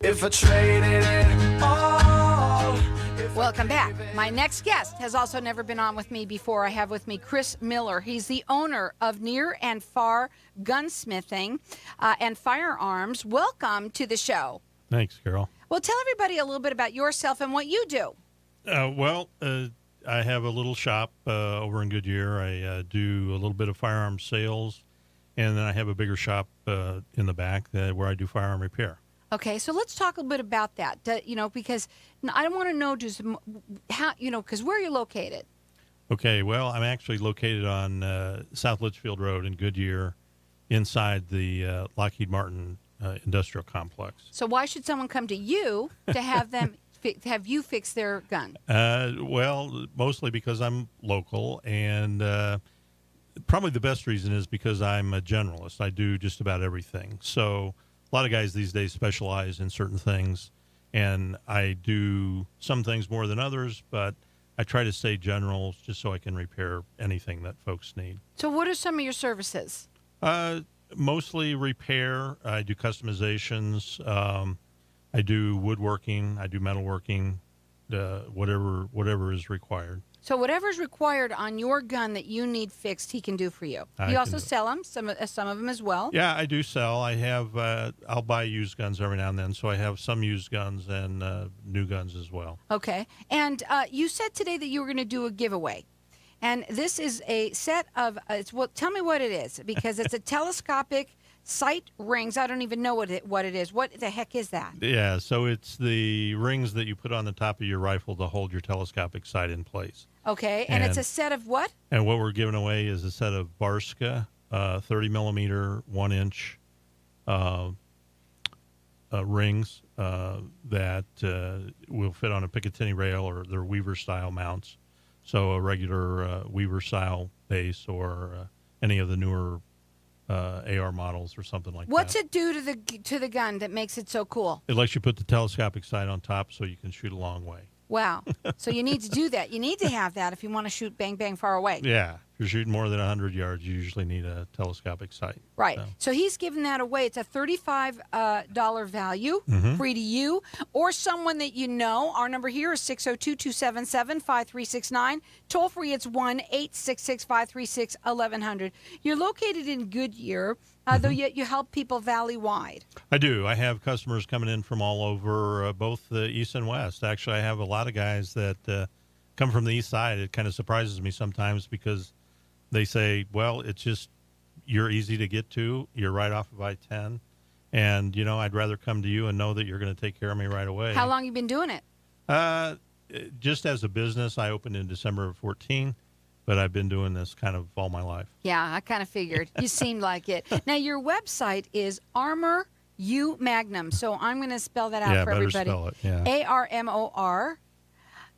If I traded it all. Welcome back. My next guest has also never been on with me before. I have with me Chris Miller. He's the owner of Near and Far Gunsmithing and Firearms. Welcome to the show. Thanks, Carol. Well, tell everybody a little bit about yourself and what you do. I have a little shop over in Goodyear. I do a little bit of firearm sales, and then I have a bigger shop in the back where I do firearm repair. Okay, so let's talk a little bit about that. Because I want to know just how, because where are you located? Okay, well, I'm actually located on South Litchfield Road in Goodyear, inside the Lockheed Martin industrial complex. So why should someone come to you to have them have you fix their gun? Well, mostly because I'm local, and probably the best reason is because I'm a generalist. I do just about everything. So a lot of guys these days specialize in certain things, and I do some things more than others, but I try to stay general just so I can repair anything that folks need. So what are some of your services? Mostly repair. I do customizations. I do woodworking. I do metalworking. Whatever is required. So whatever's required on your gun that you need fixed, he can do for you. You also sell them, some of them as well. Yeah, I do sell. I have. I'll buy used guns every now and then, so I have some used guns and new guns as well. Okay. And you said today that you were going to do a giveaway. And this is a set of, tell me what it is, because it's a telescopic sight rings. I don't even know what it is. What the heck is that? Yeah, so it's the rings that you put on the top of your rifle to hold your telescopic sight in place. Okay, and it's a set of what? And what we're giving away is a set of Barska 30 millimeter, 1 inch rings that will fit on a Picatinny rail, or they're Weaver style mounts. So a regular Weaver style base, or any of the newer AR models or something like What's that. it do to the gun that makes it so cool? It lets you put the telescopic sight on top so you can shoot a long way. Wow. So you need to do that. You need to have that if you want to shoot bang, bang far away. Yeah. If you're shooting more than 100 yards, you usually need a telescopic sight. Right. So he's giving that away. It's a $35 value, free to you or someone that you know. Our number here is 602-277-5369. Toll free, it's 1-866-536-1100. You're located in Goodyear, though yet you help people valley-wide. I do. I have customers coming in from all over, both the east and west. Actually, I have a lot of guys that come from the east side. It kind of surprises me sometimes because they say, well, it's just, you're easy to get to. You're right off of I-10. And, I'd rather come to you and know that you're going to take care of me right away. How long have you been doing it? Just as a business, I opened in December of 2014, but I've been doing this kind of all my life. Yeah, I kind of figured. You seemed like it. Now, your website is Armor U Magnum. So I'm going to spell that out for everybody. Spell it. Yeah.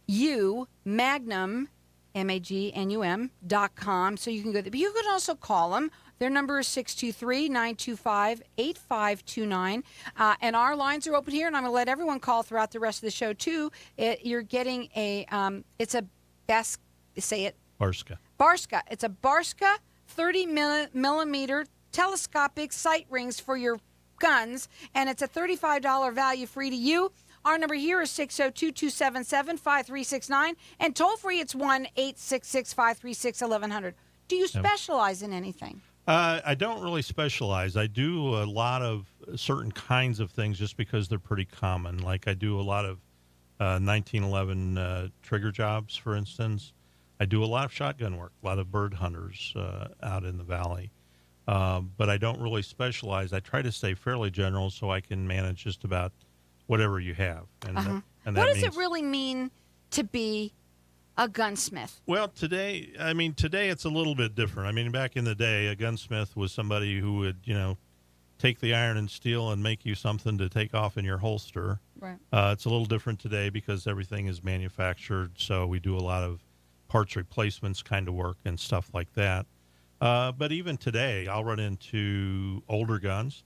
ARMORU Magnum, MAGNUM.com. So you can go there. But you can also call them. Their number is 623-925-8529. And our lines are open here, and I'm going to let everyone call throughout the rest of the show, too. You're getting it's a say it. Barska. Barska. It's a Barska 30 millimeter telescopic sight rings for your guns, and it's a $35 value free to you. Our number here is 602-277-5369, and toll free it's 1-866-536-1100. Do you specialize in anything? I don't really specialize. I do a lot of certain kinds of things just because they're pretty common. Like I do a lot of 1911 trigger jobs, for instance. I do a lot of shotgun work, a lot of bird hunters out in the valley. But I don't really specialize. I try to stay fairly general so I can manage just about whatever you have. And that what does it really mean to be a gunsmith? Well, today it's a little bit different. I mean, back in the day, a gunsmith was somebody who would, take the iron and steel and make you something to take off in your holster. Right. It's a little different today because everything is manufactured, so we do a lot of parts replacements kind of work and stuff like that. But even today, I'll run into older guns.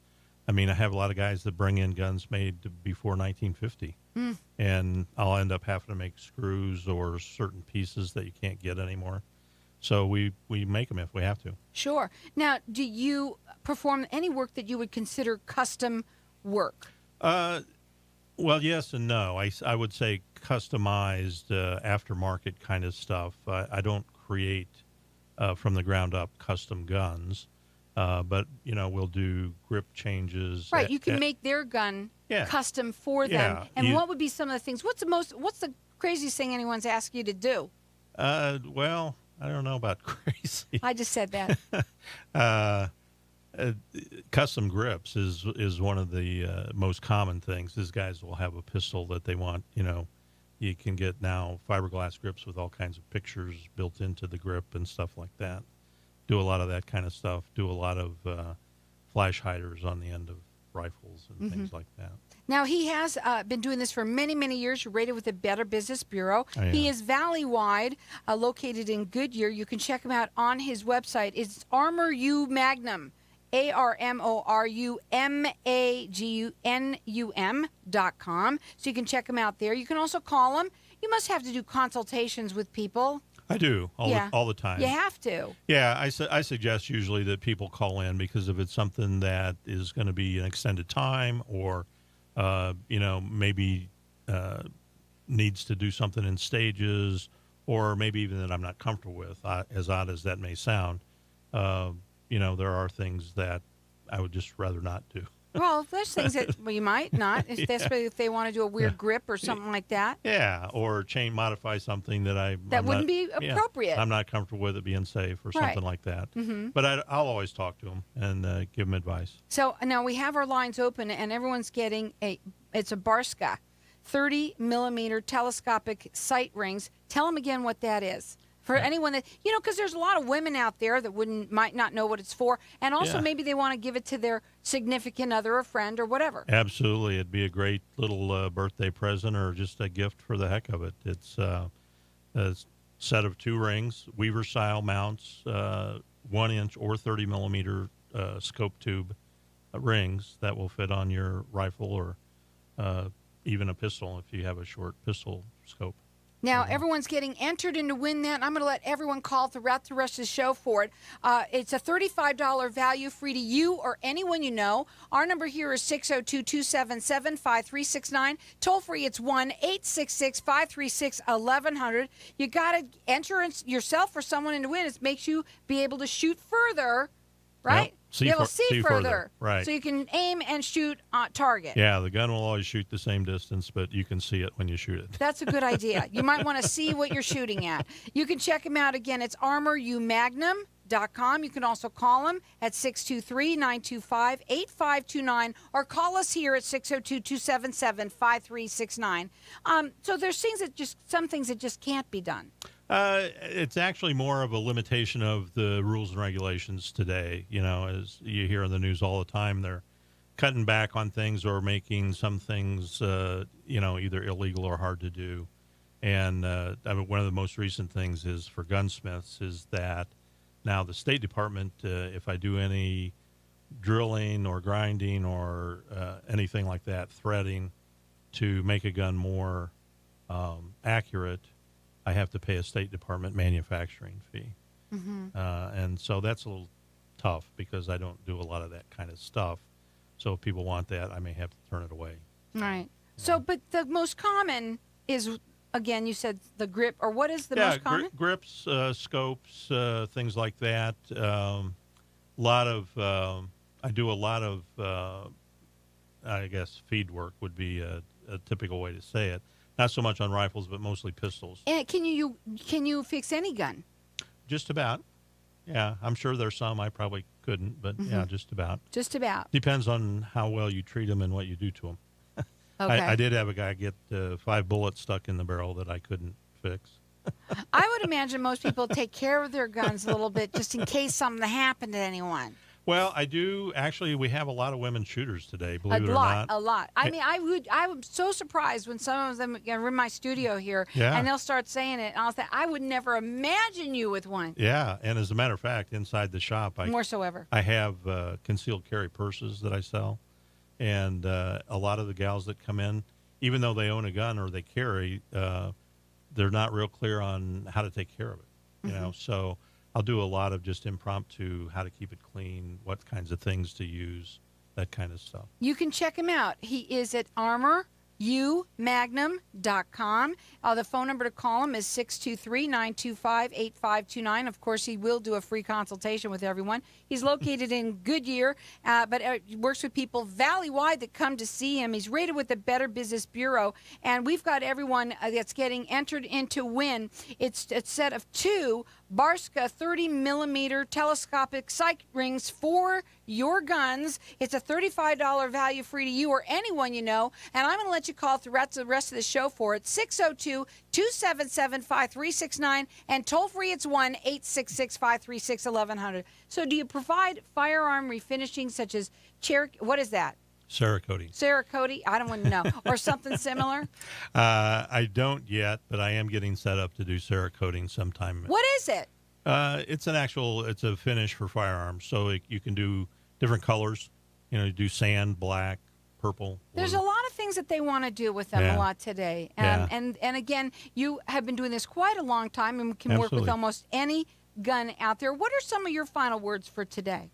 I mean, I have a lot of guys that bring in guns made before 1950, and I'll end up having to make screws or certain pieces that you can't get anymore. So we make them if we have to. Sure. Now, do you perform any work that you would consider custom work? Well, yes and no. I would say customized aftermarket kind of stuff. I don't create from the ground up custom guns, but we'll do grip changes. Right, you can make their gun Yeah. custom for them. Yeah, And what would be some of the things? What's the craziest thing anyone's asked you to do? Well, I don't know about crazy. I just said that. uh, uh, Custom grips is one of the most common things. These guys will have a pistol that they want. You can get now fiberglass grips with all kinds of pictures built into the grip and stuff like that. Do a lot of that kind of stuff. Do a lot of flash hiders on the end of rifles and things like that. Now, he has been doing this for many, many years. You're rated with the Better Business Bureau. He is valley-wide, located in Goodyear. You can check him out on his website. It's Armor U Magnum, ARMORUMAGUNUM.com. So you can check him out there. You can also call him. You must have to do consultations with people. I do all the time. You have to. Yeah, I suggest usually that people call in because if it's something that is going to be an extended time or maybe needs to do something in stages, or maybe even that I'm not comfortable with, as odd as that may sound. There are things that I would just rather not do. Well, there's things that you might not, especially if they want to do a weird grip or something like that. Yeah, or chain modify something that I'm wouldn't not, be appropriate. I'm not comfortable with it being safe or something like that. Mm-hmm. But I'll always talk to them and give them advice. So now we have our lines open, and everyone's getting it's a Barska 30 millimeter telescopic sight rings. Tell them again what that is. For anyone that, because there's a lot of women out there that might not know what it's for. And also maybe they want to give it to their significant other or friend or whatever. Absolutely. It'd be a great little birthday present or just a gift for the heck of it. It's a set of 2 rings, Weaver style mounts, 1 inch or 30 millimeter scope tube rings that will fit on your rifle or even a pistol if you have a short pistol scope. Now, everyone's getting entered in to win that. I'm going to let everyone call throughout the rest of the show for it. It's a $35 value free to you or anyone you know. Our number here is 602-277-5369. Toll free, it's 1-866-536-1100. You got to enter yourself or someone in to win. It makes you be able to shoot further, right? Yep. Be able to see further. Right. So you can aim and shoot on target. Yeah, the gun will always shoot the same distance, but you can see it when you shoot it. That's a good idea. You might want to see what you're shooting at. You can check him out again. It's ArmorUMagnum.com. You can also call him at 623-925-8529 or call us here at 602-277-5369. So there's some things that just can't be done. It's actually more of a limitation of the rules and regulations today. As you hear in the news all the time, they're cutting back on things or making some things, either illegal or hard to do. And one of the most recent things is for gunsmiths is that now the State Department, if I do any drilling or grinding or anything like that, threading to make a gun more accurate, I have to pay a State Department manufacturing fee. Mm-hmm. And so that's a little tough because I don't do a lot of that kind of stuff. So if people want that, I may have to turn it away. Right. So, but the most common is, again, you said the grip, or what is the most common? Grips, scopes, things like that. I do a lot of, I guess, feed work would be a typical way to say it. Not so much on rifles, but mostly pistols. And can you fix any gun? Just about. Yeah, I'm sure there's some I probably couldn't, but yeah, just about. Just about. Depends on how well you treat them and what you do to them. Okay. I did have a guy get 5 bullets stuck in the barrel that I couldn't fix. I would imagine most people take care of their guns a little bit just in case something happened to anyone. Well, I do. Actually, we have a lot of women shooters today, believe it or not. A lot. I mean, I'm so surprised when some of them are in my studio here and they'll start saying it. And I'll say, I would never imagine you with one. Yeah. And as a matter of fact, inside the shop, I have concealed carry purses that I sell. And a lot of the gals that come in, even though they own a gun or they carry, they're not real clear on how to take care of it. You know, so I'll do a lot of just impromptu, how to keep it clean, what kinds of things to use, that kind of stuff. You can check him out. He is at Armor umagnum.com. The phone number to call him is 623-925-8529. Of course, he will do a free consultation with everyone. He's located in Goodyear, but works with people valley-wide that come to see him. He's rated with the Better Business Bureau, and we've got everyone that's getting entered into win. It's a set of 2 Barska 30-millimeter telescopic sight rings for your guns. It's a $35 value free to you or anyone you know, and I'm going to let you call throughout the rest of the show for it. 602-277-5369, and toll-free it's 1-866-536-1100. So do you provide firearm refinishing such as Cherokee? What is that? Cerakote. Cerakote? I don't want to know. Or something similar? I don't yet, but I am getting set up to do Cerakoting sometime. What is it? It's a finish for firearms. So you can do different colors. You do sand, black, purple. There's a lot of things that they want to do with them a lot today. And again, you have been doing this quite a long time and can work with almost any gun out there. What are some of your final words for today?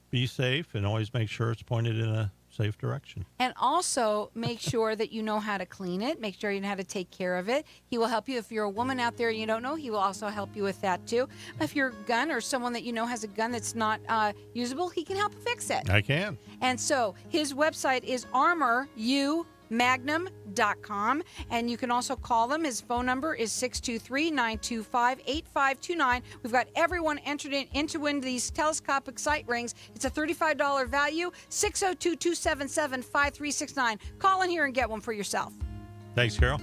Be safe and always make sure it's pointed in a safe direction. And also make sure that you know how to clean it. Make sure you know how to take care of it. He will help you. If you're a woman out there and you don't know, he will also help you with that too. If your gun or someone that you know has a gun that's not usable, he can help fix it. I can. And so his website is armorumagnum.com, and you can also call him. His phone number is 623-925-8529. We've got everyone entered into win these telescopic sight rings. It's a $35 value. 602-277-5369. Call in here and get one for yourself. Thanks, Carol.